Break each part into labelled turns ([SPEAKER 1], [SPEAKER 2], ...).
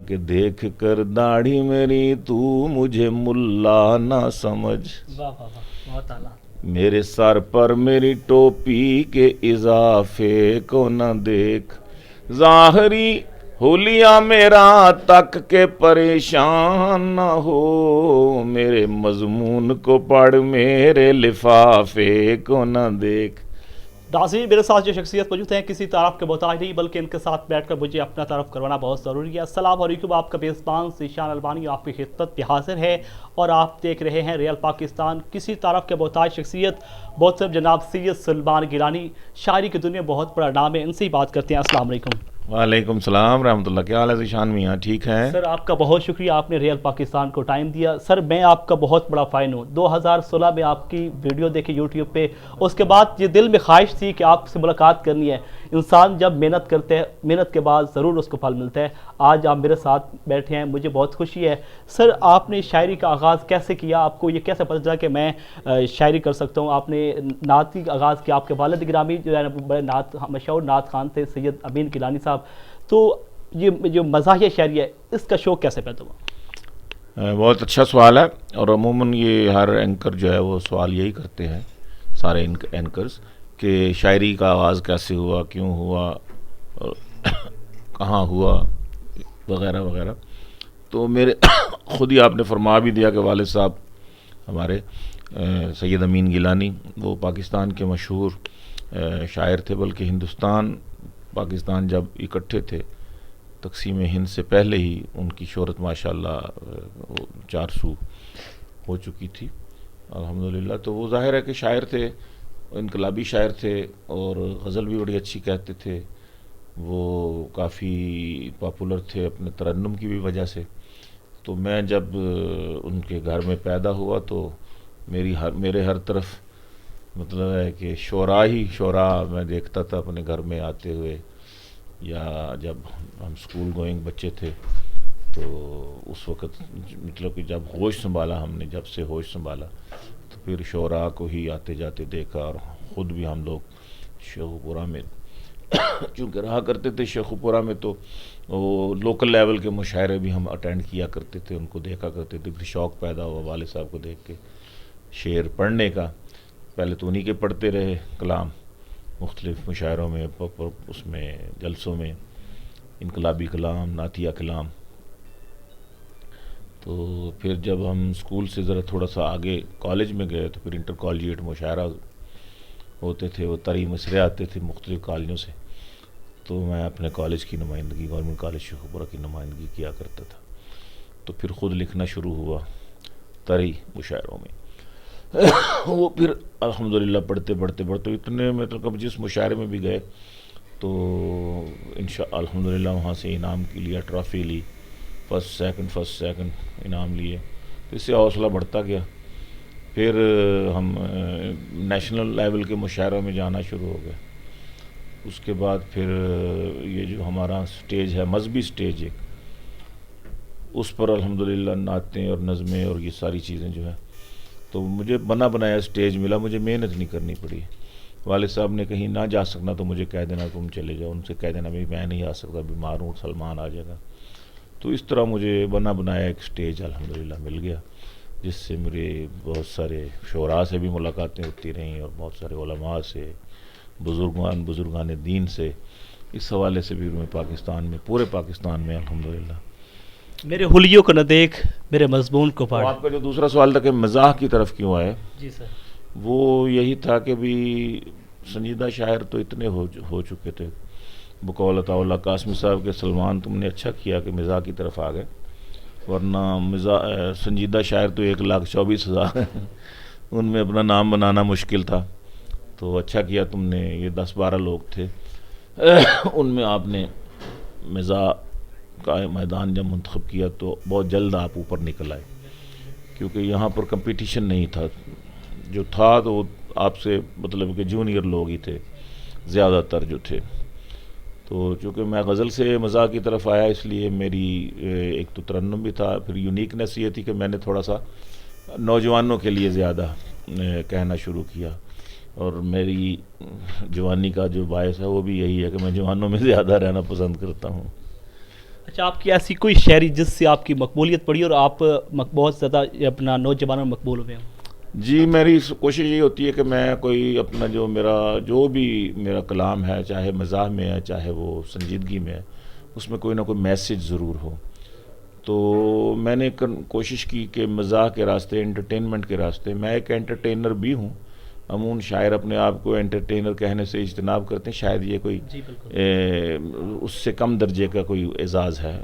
[SPEAKER 1] کہ دیکھ کر داڑھی میری تو مجھے ملا نہ سمجھ.
[SPEAKER 2] واہ واہ واہ، بہت اعلیٰ.
[SPEAKER 1] میرے سر پر میری ٹوپی کے اضافے کو نہ دیکھ. ظاہری حلیہ میرا تک کے پریشان نہ ہو. میرے مضمون کو پڑھ میرے لفافے کو نہ دیکھ.
[SPEAKER 2] ناظرین، میرے ساتھ جو شخصیت موجود ہیں کسی تعارف کے محتاج نہیں، بلکہ ان کے ساتھ بیٹھ کر مجھے اپنا تعارف کروانا بہت ضروری ہے. السلام علیکم، آپ کا میزبان ذیشان البانی آپ کی خدمت میں حاضر ہے اور آپ دیکھ رہے ہیں ریئل پاکستان. کسی تعارف کے محتاج شخصیت محترم جناب سید سلمان گیلانی، شاعری کی دنیا میں بہت بڑا نام ہے. ان سے ہی بات کرتے ہیں. السلام علیکم.
[SPEAKER 1] وعلیکم السلام رحمۃ اللہ. کیا حال ہے ذیشان میاں؟ ٹھیک ہیں
[SPEAKER 2] سر؟ آپ کا بہت شکریہ، آپ نے ریئل پاکستان کو ٹائم دیا. سر میں آپ کا بہت بڑا فین ہوں. 2016 میں آپ کی ویڈیو دیکھی یوٹیوب پہ، اس کے بعد یہ دل میں خواہش تھی کہ آپ سے ملاقات کرنی ہے. انسان جب محنت کرتے ہیں، محنت کے بعد ضرور اس کو پھل ملتا ہے. آج آپ میرے ساتھ بیٹھے ہیں، مجھے بہت خوشی ہے. سر، آپ نے شاعری کا آغاز کیسے کیا؟ آپ کو یہ کیسے پتہ چلا کہ میں شاعری کر سکتا ہوں؟ آپ نے نعت کا آغاز کیا. آپ کے والد گرامی جو ہے بڑے مشہور نعت خوان تھے، سید امین گیلانی صاحب. تو یہ جو مزاحیہ شاعری ہے، اس کا شوق کیسے پیدا ہوا؟
[SPEAKER 1] بہت اچھا سوال ہے، اور عموماً یہ ہر اینکر جو ہے وہ سوال یہی کرتے ہیں، سارے اینکرز، کہ شاعری کا آغاز کیسے ہوا، کیوں ہوا، کہاں ہوا، وغیرہ وغیرہ. تو میرے خود ہی آپ نے فرما بھی دیا کہ والد صاحب ہمارے سید امین گیلانی وہ پاکستان کے مشہور شاعر تھے، بلکہ ہندوستان پاکستان جب اکٹھے تھے تقسیم ہند سے پہلے ہی ان کی شہرت ماشاءاللہ چار سو ہو چکی تھی الحمدللہ. تو وہ ظاہر ہے کہ شاعر تھے، انقلابی شاعر تھے، اور غزل بھی بڑی اچھی کہتے تھے. وہ کافی پاپولر تھے اپنے ترنم کی بھی وجہ سے. تو میں جب ان کے گھر میں پیدا ہوا تو میرے ہر طرف مطلب ہے کہ شعراء ہی شعراء میں دیکھتا تھا اپنے گھر میں آتے ہوئے، یا جب ہم اسکول گوئنگ بچے تھے تو اس وقت مطلب کہ جب ہوش سنبھالا، ہم نے جب سے ہوش سنبھالا تو پھر شعراء کو ہی آتے جاتے دیکھا. اور خود بھی ہم لوگ شیخوپورہ میں چونکہ رہا کرتے تھے، شیخوپورہ میں تو وہ لوکل لیول کے مشاعرے بھی ہم اٹینڈ کیا کرتے تھے، ان کو دیکھا کرتے تھے. پھر شوق پیدا ہوا والد صاحب کو دیکھ کے شعر پڑھنے کا. پہلے تو انہی کے پڑھتے رہے کلام مختلف مشاعروں میں، اس میں جلسوں میں، انقلابی کلام، نعتیہ کلام. تو پھر جب ہم اسکول سے ذرا تھوڑا سا آگے کالج میں گئے تو پھر انٹر کالجیٹ مشاعرہ ہوتے تھے، وہ طرح مصرے آتے تھے مختلف کالجوں سے. تو میں اپنے کالج کی نمائندگی، گورنمنٹ کالج شیخوپورہ کی نمائندگی کیا کرتا تھا. تو پھر خود لکھنا شروع ہوا طرح مشاعروں میں. وہ پھر الحمدللہ پڑھتے اتنے مطلب جس مشاعرے میں بھی گئے تو الحمدللہ وہاں سے انعام کے لیے ٹرافی لی، فرسٹ سیکنڈ انعام لیے. اس سے حوصلہ بڑھتا گیا. پھر ہم نیشنل لیول کے مشاعروں میں جانا شروع ہو گئے. اس کے بعد پھر یہ جو ہمارا سٹیج ہے، مذہبی سٹیج ایک، اس پر الحمدللہ نعتیں اور نظمیں اور یہ ساری چیزیں جو ہیں، تو مجھے بنا بنایا سٹیج ملا. مجھے محنت نہیں کرنی پڑی. والد صاحب نے کہیں نہ جا سکنا تو مجھے کہہ دینا تم چلے جاؤ، ان سے کہہ دینا میں نہیں آ سکتا، بیمار ہوں، سلمان آ جائے گا. تو اس طرح مجھے بنا بنایا ایک سٹیج الحمدللہ مل گیا، جس سے میرے بہت سارے شعراء سے بھی ملاقاتیں ہوتی رہیں، اور بہت سارے علماء سے، بزرگان دین سے. اس حوالے سے بھی میں پاکستان میں، پورے پاکستان میں الحمدللہ.
[SPEAKER 2] میرے حلیوں کو نہ دیکھ، میرے مضمون کو پڑھ.
[SPEAKER 1] آپ کا جو دوسرا سوال تھا کہ مزاح کی طرف کیوں آئے،
[SPEAKER 2] جی سر.
[SPEAKER 1] وہ یہی تھا کہ بھی سنجیدہ شاعر تو اتنے ہو چکے تھے. بقول عطا اللہ قاسمی صاحب کے سلمان تم نے اچھا کیا کہ مزاح کی طرف آ گئے، ورنہ سنجیدہ شاعر تو 1,24,000 ہیں، ان میں اپنا نام بنانا مشکل تھا. تو اچھا کیا تم نے، یہ 10-12 لوگ تھے، ان میں آپ نے مزاح کا میدان جب منتخب کیا تو بہت جلد آپ اوپر نکل آئے، کیونکہ یہاں پر کمپٹیشن نہیں تھا. جو تھا تو وہ آپ سے مطلب کہ جونیئر لوگ ہی تھے زیادہ تر جو تھے. تو چونکہ میں غزل سے مزاح کی طرف آیا، اس لیے میری ایک تو ترنم بھی تھا، پھر یونیکنیس یہ تھی کہ میں نے تھوڑا سا نوجوانوں کے لیے زیادہ کہنا شروع کیا. اور میری جوانی کا جو باعث ہے وہ بھی یہی ہے کہ میں جوانوں میں زیادہ رہنا پسند کرتا ہوں.
[SPEAKER 2] اچھا، آپ کی ایسی کوئی شاعری جس سے آپ کی مقبولیت پڑی اور آپ بہت زیادہ اپنا نوجوانوں میں مقبول ہوئے ہوں؟
[SPEAKER 1] جی، میری کوشش یہ ہوتی ہے کہ میں کوئی اپنا جو بھی میرا کلام ہے، چاہے مزاح میں ہے چاہے وہ سنجیدگی میں ہے، اس میں کوئی نہ کوئی میسج ضرور ہو. تو میں نے کوشش کی کہ مزاح کے راستے، انٹرٹینمنٹ کے راستے، میں ایک انٹرٹینر بھی ہوں. عموماً شاعر اپنے آپ کو انٹرٹینر کہنے سے اجتناب کرتے ہیں، شاید یہ کوئی
[SPEAKER 2] جی بالکل.
[SPEAKER 1] اس سے کم درجے کا کوئی اعزاز ہے.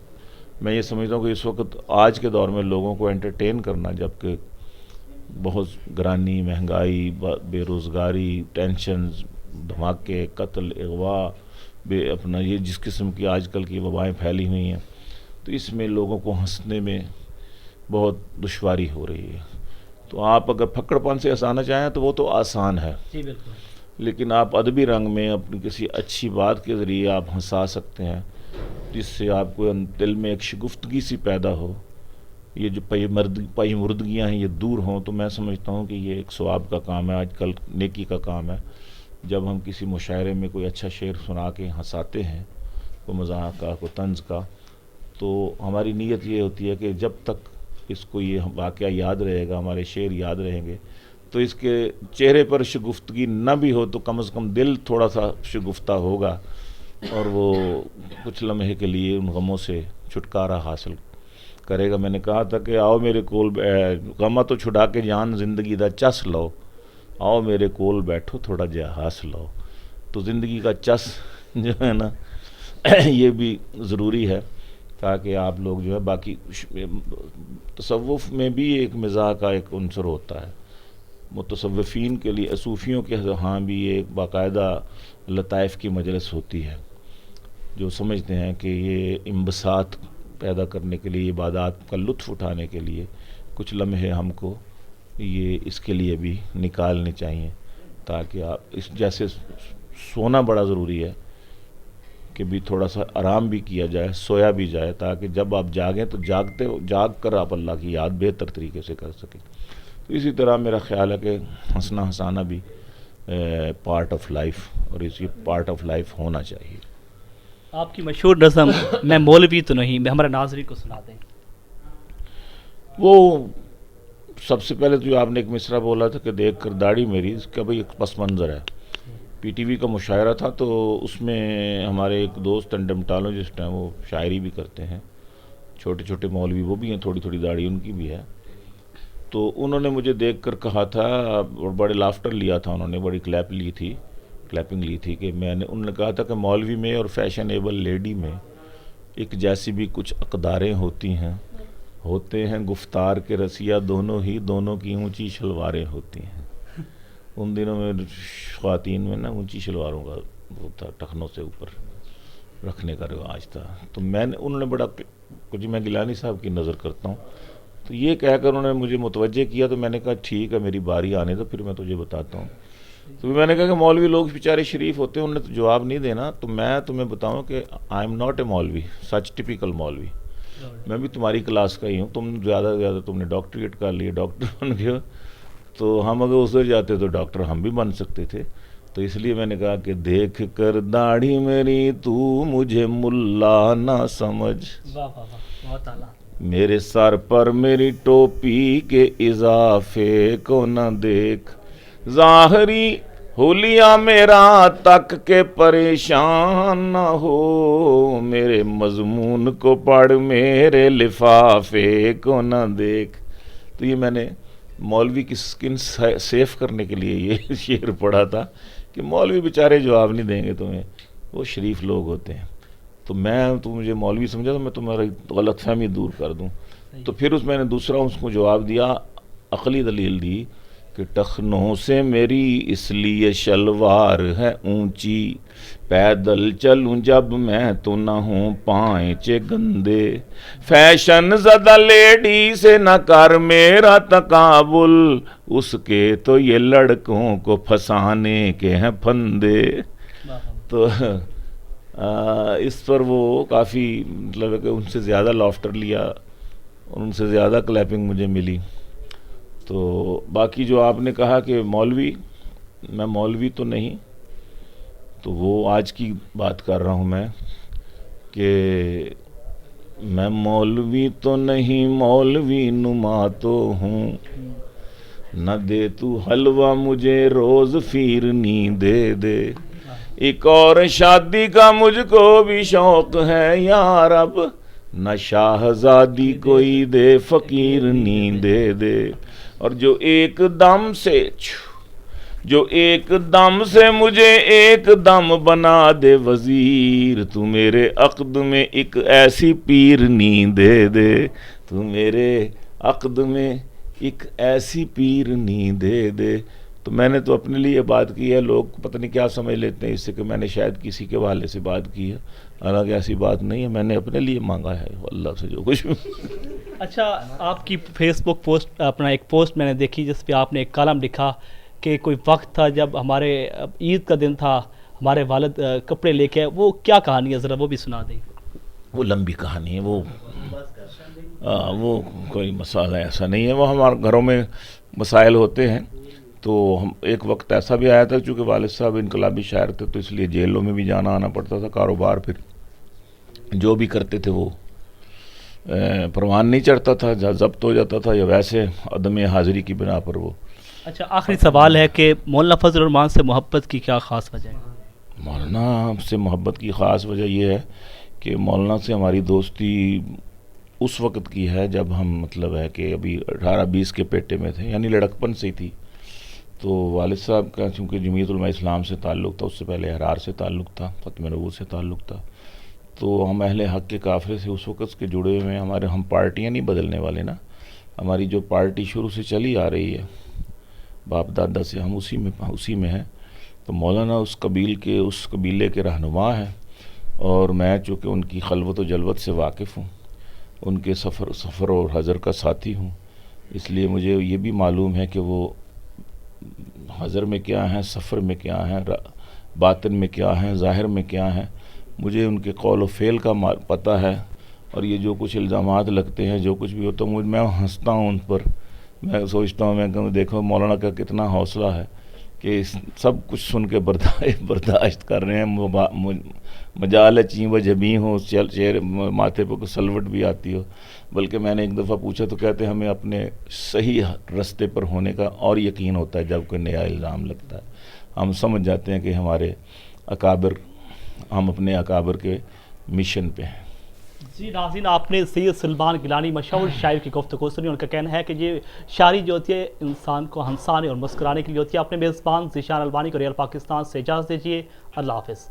[SPEAKER 1] میں یہ سمجھتا ہوں کہ اس وقت آج کے دور میں لوگوں کو انٹرٹین کرنا، جبکہ بہت گرانی، مہنگائی، بے روزگاری، ٹینشنز، دھماکے، قتل، اغوا، اپنا یہ جس قسم کی آج کل کی وبائیں پھیلی ہوئی ہیں، تو اس میں لوگوں کو ہنسنے میں بہت دشواری ہو رہی ہے. تو آپ اگر پھکڑ پن سے ہنسانا چاہیں تو وہ تو آسان ہے،
[SPEAKER 2] جی بالکل.
[SPEAKER 1] لیکن آپ ادبی رنگ میں اپنی کسی اچھی بات کے ذریعے آپ ہنسا سکتے ہیں، جس سے آپ کو دل میں ایک شگفتگی سی پیدا ہو. یہ جو پئی مردگیاں ہیں یہ دور ہوں، تو میں سمجھتا ہوں کہ یہ ایک ثواب کا کام ہے، آج کل نیکی کا کام ہے. جب ہم کسی مشاعرے میں کوئی اچھا شعر سنا کے ہنساتے ہیں، کوئی مزاح کا، کوئی طنز کا، تو ہماری نیت یہ ہوتی ہے کہ جب تک اس کو یہ واقعہ یاد رہے گا، ہمارے شعر یاد رہیں گے، تو اس کے چہرے پر شگفتگی نہ بھی ہو تو کم از کم دل تھوڑا سا شگفتہ ہوگا، اور وہ کچھ لمحے کے لیے ان غموں سے چھٹکارا حاصل کرے گا. میں نے کہا تھا کہ آؤ میرے کول غمہ تو چھڑا کے جان زندگی دا چس لو، آؤ میرے کول بیٹھو تھوڑا جہا ہنس لو. تو زندگی کا چس جو ہے نا یہ بھی ضروری ہے، تاکہ آپ لوگ جو ہے باقی تصوف میں بھی ایک مزاح کا ایک عنصر ہوتا ہے. متصوفین کے لیے، صوفیوں کے ہاں بھی ایک باقاعدہ لطائف کی مجلس ہوتی ہے، جو سمجھتے ہیں کہ یہ انبساط پیدا کرنے کے لیے، عبادات کا لطف اٹھانے کے لیے کچھ لمحے ہم کو یہ اس کے لیے بھی نکالنے چاہیے، تاکہ آپ اس جیسے سونا بڑا ضروری ہے کہ بھی تھوڑا سا آرام بھی کیا جائے، سویا بھی جائے، تاکہ جب آپ جاگیں تو جاگ کر آپ اللہ کی یاد بہتر طریقے سے کر سکیں. تو اسی طرح میرا خیال ہے کہ ہنسنا ہنسانا بھی پارٹ آف لائف، اور اسی پارٹ آف لائف ہونا چاہیے.
[SPEAKER 2] آپ کی مشہور نظم میں مولوی تو نہیں، میں ہمارے ناظرین کو سنا دیں.
[SPEAKER 1] وہ سب سے پہلے تو آپ نے ایک مصرع بولا تھا کہ دیکھ کر داڑھی میری، اس کا بھائی ایک پس منظر ہے. پی ٹی وی کا مشاعرہ تھا، تو اس میں ہمارے ایک دوست ڈرمٹالوجسٹ ہیں، وہ شاعری بھی کرتے ہیں، چھوٹے چھوٹے مولوی وہ بھی ہیں، تھوڑی تھوڑی داڑھی ان کی بھی ہے. تو انہوں نے مجھے دیکھ کر کہا تھا، اور بڑے لافٹر لیا تھا انہوں نے، بڑی کلیپنگ لی تھی کہ انہوں نے کہا تھا کہ مولوی میں اور فیشنیبل لیڈی میں ایک جیسی بھی کچھ اقداریں ہوتی ہیں، ہوتے ہیں گفتار کے رسیا دونوں کی اونچی شلواریں ہوتی ہیں. ان دنوں میں خواتین میں نا اونچی شلواروں کا وہ تھا، ٹخنوں سے اوپر رکھنے کا رواج تھا. تو انہوں نے بڑا کچھ، میں گیلانی صاحب کی نظر کرتا ہوں، تو یہ کہہ کر انہوں نے مجھے متوجہ کیا. تو میں نے کہا ٹھیک ہے، میری باری آنے دو، پھر میں تجھے بتاتا ہوں. تو میں نے کہا کہ مولوی لوگ بیچارے شریف ہوتے ہیں، انہوں نے تو جواب نہیں دینا، تو میں تمہیں بتاؤں کہ آئی ایم ناٹ اے مولوی، سچ ٹپیکل مولوی. میں بھی تمہاری کلاس کا ہی ہوں. تم زیادہ سے زیادہ تم نے ڈاکٹریٹ کر لی، ڈاکٹر بن گئے، تو ہم اگر ادھر جاتے تو ڈاکٹر ہم بھی بن سکتے تھے. تو اس لیے میں نے کہا کہ دیکھ کر داڑھی میری تو مجھے ملا نہ سمجھ،
[SPEAKER 2] بہت اعلیٰ.
[SPEAKER 1] میرے سر پر میری ٹوپی کے اضافے کو نہ دیکھ، ظاہری حلیہ میرا تک کے پریشان نہ ہو، میرے مضمون کو پڑھ میرے لفافے کو نہ دیکھ. تو یہ میں نے مولوی کی سکن سیف کرنے کے لیے یہ شعر پڑھا تھا کہ مولوی بیچارے جواب نہیں دیں گے تمہیں، وہ شریف لوگ ہوتے ہیں. تو تو مجھے مولوی سمجھا تو میں تمہاری غلط فہمی دور کر دوں. تو پھر میں نے دوسرا اس کو جواب دیا، عقلی دلیل دی کہ ٹخنوں سے میری اس لیے شلوار ہے اونچی، پیدل چلوں جب میں تو نہ ہوں پائچے گندے، فیشن زدہ لیڈی سے نہ کر میرا تقابل، اس کے تو یہ لڑکوں کو پھنسانے کے ہیں پھندے. تو اس پر وہ کافی مطلب ہے کہ ان سے زیادہ لافٹر لیا، ان سے زیادہ کلیپنگ مجھے ملی. تو باقی جو آپ نے کہا کہ میں مولوی تو نہیں، تو وہ آج کی بات کر رہا ہوں میں کہ میں مولوی تو نہیں مولوی نما تو ہوں، نہ دے تو حلوہ مجھے روز فیرنی دے دے، ایک اور شادی کا مجھ کو بھی شوق ہے یا رب، نہ شاہزادی کوئی دے فقیرنی دے دے، اور جو ایک دم سے مجھے ایک دم بنا دے وزیر، تو میرے عقد میں ایک ایسی پیرنی دے دے، تو میرے عقد میں ایک ایسی پیرنی دے دے۔ تو میں نے تو اپنے لیے بات کی ہے، لوگ پتہ نہیں کیا سمجھ لیتے ہیں اس سے کہ میں نے شاید کسی کے حوالے سے بات کی ہے، حالانکہ ایسی بات نہیں ہے، میں نے اپنے لیے مانگا ہے اللہ سے جو کچھ۔
[SPEAKER 2] اچھا، آپ کی فیس بک پوسٹ، اپنا ایک پوسٹ میں نے دیکھی جس پہ آپ نے ایک کالم لکھا کہ کوئی وقت تھا جب ہمارے عید کا دن تھا، ہمارے والد کپڑے لے کے آئے، وہ کیا کہانی ہے ذرا وہ بھی سنا دیں۔
[SPEAKER 1] وہ لمبی کہانی ہے، وہ کوئی مسئلہ ایسا نہیں ہے، وہ ہمارے گھروں میں مسائل ہوتے ہیں۔ تو ہم ایک وقت ایسا بھی آیا تھا، چونکہ والد صاحب انقلابی شاعر تھے تو اس لیے جیلوں میں بھی جانا آنا پڑتا تھا، کاروبار پھر جو بھی کرتے تھے وہ پروان نہیں چڑھتا تھا، ضبط ہو جاتا تھا، یا ویسے عدم حاضری کی بنا پر وہ۔
[SPEAKER 2] اچھا، آخری سوال ہے کہ مولانا فضل الرحمان سے محبت کی کیا خاص وجہ ہے؟
[SPEAKER 1] مولانا سے محبت کی خاص وجہ یہ ہے کہ مولانا سے ہماری دوستی اس وقت کی ہے جب ہم مطلب ہے کہ ابھی 18-20 کے پیٹے میں تھے، یعنی لڑکپن سے ہی تھی۔ تو والد صاحب کا چونکہ جمعیت علماء اسلام سے تعلق تھا، اس سے پہلے احرار سے تعلق تھا، ختم نبوت سے تعلق تھا، تو ہم اہل حق کے قافلے سے اس وقت کے جڑے ہوئے ہیں۔ ہم پارٹیاں نہیں بدلنے والے نا، ہماری جو پارٹی شروع سے چلی آ رہی ہے باپ دادا سے، ہم اسی میں ہیں۔ تو مولانا اس قبیلے کے رہنما ہیں، اور میں چونکہ ان کی خلوت و جلوت سے واقف ہوں، ان کے سفر اور حضر کا ساتھی ہوں، اس لیے مجھے یہ بھی معلوم ہے کہ وہ حضر میں کیا ہیں، سفر میں کیا ہیں، باطن میں کیا ہیں، ظاہر میں کیا ہیں، مجھے ان کے قول و فعل کا پتہ ہے۔ اور یہ جو کچھ الزامات لگتے ہیں، جو کچھ بھی ہوتا ہے، میں ہنستا ہوں ان پر، میں سوچتا ہوں، میں کہ دیکھو مولانا کا کتنا حوصلہ ہے کہ سب کچھ سن کے برداشت کر رہے ہیں، مجال چین و جبیں ہو، چہرے ماتھے پہ سلوٹ بھی آتی ہو۔ بلکہ میں نے ایک دفعہ پوچھا تو کہتے ہیں ہمیں اپنے صحیح رستے پر ہونے کا اور یقین ہوتا ہے جب کوئی نیا الزام لگتا ہے، ہم سمجھ جاتے ہیں کہ ہم اپنے اکابر کے مشن پہ ہیں۔
[SPEAKER 2] جی ناظرین، آپ نے سید سلمان گیلانی مشہور شاعر کی گفتگو سنی۔ ان کا کہنا ہے کہ یہ شاعری جو ہوتی ہے انسان کو ہنسانے اور مسکرانے کے لیے ہوتی ہے۔ اپنے میزبان ذیشان الوانی کو ریئل پاکستان سے اجازت دیجیے، اللہ حافظ۔